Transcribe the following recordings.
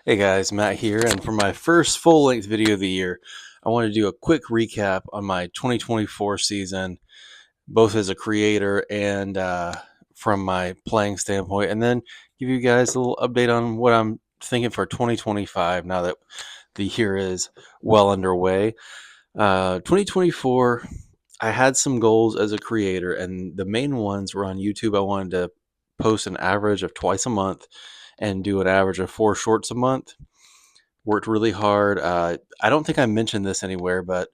Hey guys, Matt here, and for my first full length video of the year, I want to do a quick recap on my 2024 season, both as a creator and from my playing standpoint, and then give you guys a little update on what I'm thinking for 2025 now that the year is well underway. 2024, I had some goals as a creator, and the main ones were on YouTube. I wanted to post an average of twice a month and do an average of 4 shorts a month. Worked really hard. I don't think I mentioned this anywhere, but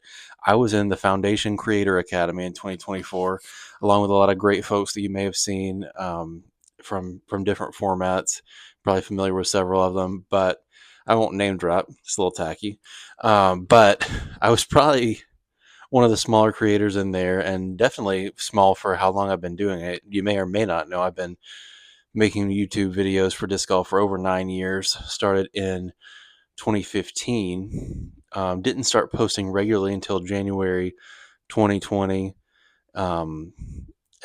I was in the Foundation Creator Academy in 2024, along with a lot of great folks that you may have seen from different formats. Probably familiar with several of them, but I won't name drop. It's a little tacky. But I was probably one of the smaller creators in there, and definitely small for how long I've been doing it. You may or may not know I've been making YouTube videos for disc golf for over 9 years. Started in 2015. Didn't start posting regularly until January 2020. Um,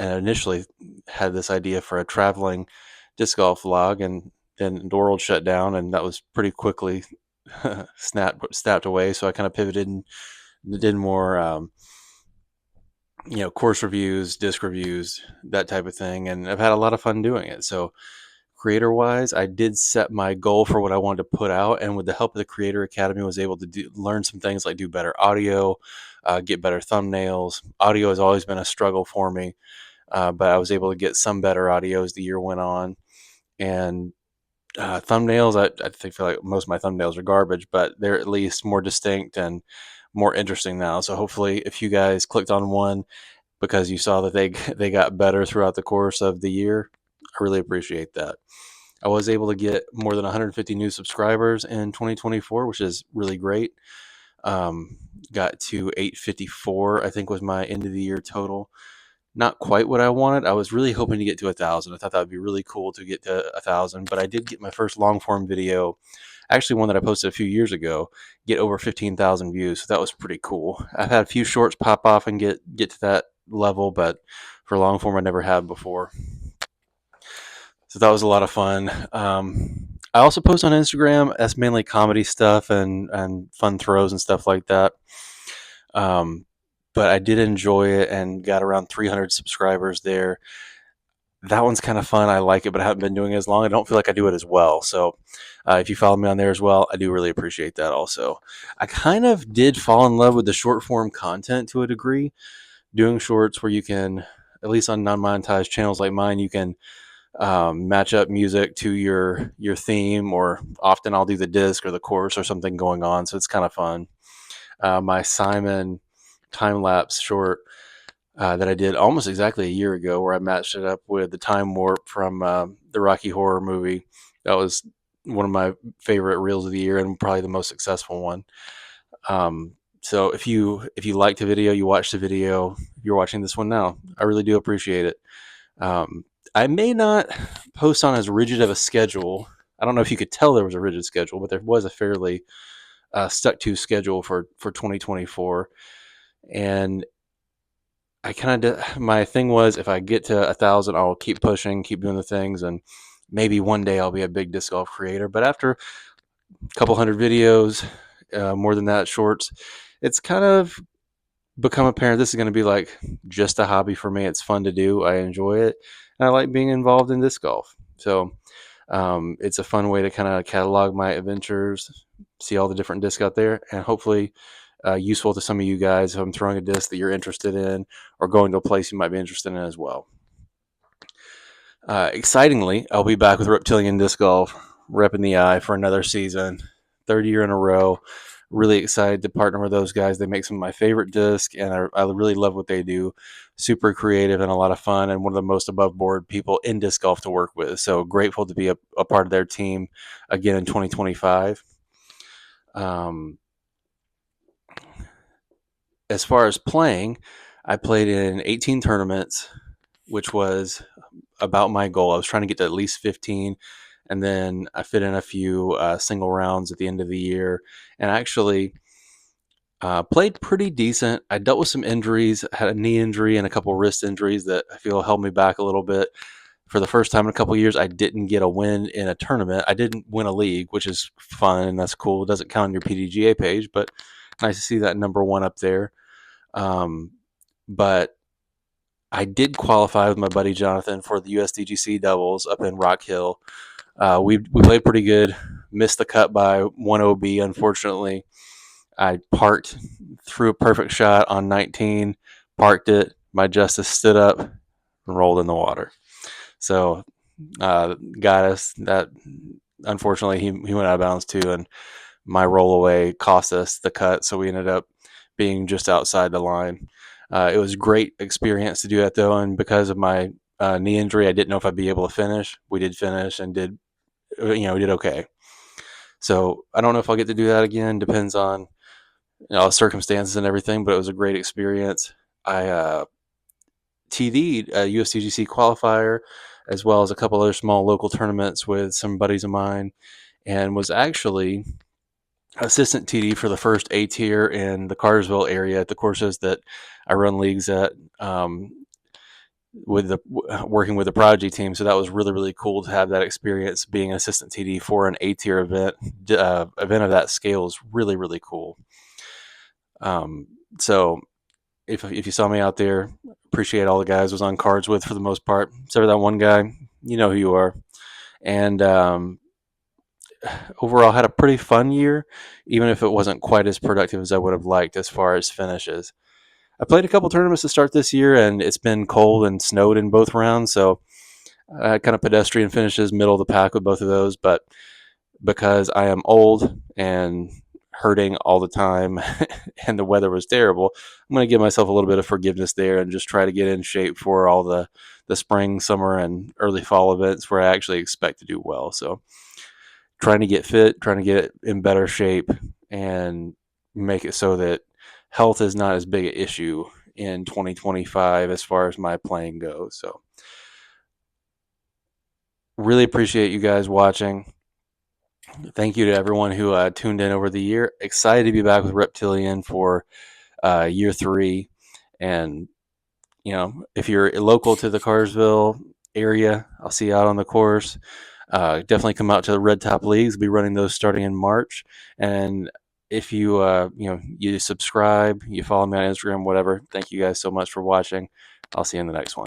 and initially had this idea for a traveling disc golf vlog, and then the world shut down, and that was pretty quickly snapped away. So I kind of pivoted and did more, course reviews, disc reviews, that type of thing, and I've had a lot of fun doing it. So creator wise, I did set my goal for what I wanted to put out, and with the help of the Creator Academy, was able to learn some things like do better audio, get better thumbnails. Audio has always been a struggle for me, but I was able to get some better audio as the year went on. And thumbnails, I think feel like most of my thumbnails are garbage, but they're at least more distinct and more interesting now. So hopefully, if you guys clicked on one because you saw that they got better throughout the course of the year, I really appreciate that. I was able to get more than 150 new subscribers in 2024, which is really great. Got to 854, I think was my end of the year total. Not quite what I wanted. I was really hoping to get to 1,000. I thought that would be really cool to get to 1,000, but I did get my first long form video, actually one that I posted a few years ago, get over 15,000 views. So that was pretty cool. I've had a few shorts pop off and get to that level, but for long form, I never had before. So that was a lot of fun. I also post on Instagram. That's mainly comedy stuff and fun throws and stuff like that. Um, but I did enjoy it and got around 300 subscribers there. That one's kind of fun. I like it, but I haven't been doing it as long. I don't feel like I do it as well. So if you follow me on there as well, I do really appreciate that also. I kind of did fall in love with the short form content to a degree, doing shorts where you can, at least on non monetized channels like mine, you can match up music to your theme, or often I'll do the disc or the course or something going on, so it's kind of fun. My Simon time lapse short that I did almost exactly a year ago, where I matched it up with the time warp from the Rocky Horror movie. That was one of my favorite reels of the year and probably the most successful one. So if you liked the video, you watched the video, if you're watching this one now, I really do appreciate it. Um, I may not post on as rigid of a schedule. I don't know if you could tell there was a rigid schedule, but there was a fairly stuck to schedule for 2024. And I kind of, my thing was, if I get to 1,000, I'll keep pushing, keep doing the things, and maybe one day I'll be a big disc golf creator. But after a couple hundred videos, more than that, shorts, it's kind of become apparent this is going to be like just a hobby for me. It's fun to do. I enjoy it, and I like being involved in disc golf. So it's a fun way to kind of catalog my adventures, see all the different discs out there, and hopefully useful to some of you guys if I'm throwing a disc that you're interested in, or going to a place you might be interested in as well. Excitingly, I'll be back with Reptilian Disc Golf, repping the eye for another season, third year in a row. Really excited to partner with those guys. They make some of my favorite discs, and I really love what they do. Super creative and a lot of fun, and one of the most above board people in disc golf to work with. So grateful to be a part of their team again in 2025. As far as playing, I played in 18 tournaments, which was about my goal. I was trying to get to at least 15, and then I fit in a few single rounds at the end of the year, and actually played pretty decent. I dealt with some injuries, had a knee injury and a couple wrist injuries that I feel held me back a little bit. For the first time in a couple of years, I didn't get a win in a tournament. I didn't win a league, which is fun and that's cool. It doesn't count on your PDGA page, but nice to see that number one up there. But I did qualify with my buddy Jonathan for the USDGC doubles up in Rock Hill. We played pretty good. Missed the cut by one OB, unfortunately. I parked, threw a perfect shot on 19, parked it. My Justice stood up and rolled in the water. So got us. That unfortunately he went out of bounds too, and my roll away cost us the cut. So we ended up being just outside the line. It was a great experience to do that though, and because of my knee injury, I didn't know if I'd be able to finish. We did finish and we did okay. So I don't know if I'll get to do that again. Depends on circumstances and everything, but it was a great experience. I TD'd a USDGC qualifier as well as a couple other small local tournaments with some buddies of mine, and was actually assistant TD for the first A tier in the Cartersville area at the courses that I run leagues at, with the working with the Prodigy team. So that was really, really cool to have that experience being an assistant TD for an A tier event. Event of that scale is really, really cool. So if you saw me out there, appreciate all the guys I was on cards with for the most part. Except for that one guy, you know who you are. And overall, had a pretty fun year, even if it wasn't quite as productive as I would have liked as far as finishes. I played a couple tournaments to start this year, and it's been cold and snowed in both rounds, so kind of pedestrian finishes, middle of the pack with both of those. But because I am old and hurting all the time and the weather was terrible, I'm going to give myself a little bit of forgiveness there and just try to get in shape for all the spring, summer, and early fall events where I actually expect to do well. So trying to get fit, trying to get in better shape, and make it so that health is not as big an issue in 2025 as far as my playing goes. So really appreciate you guys watching. Thank you to everyone who tuned in over the year. Excited to be back with Reptilian for year 3. And, if you're local to the Cartersville area, I'll see you out on the course. Definitely come out to the Red Top Leagues. We'll be running those starting in March. And if you, you subscribe, you follow me on Instagram, whatever, thank you guys so much for watching. I'll see you in the next one.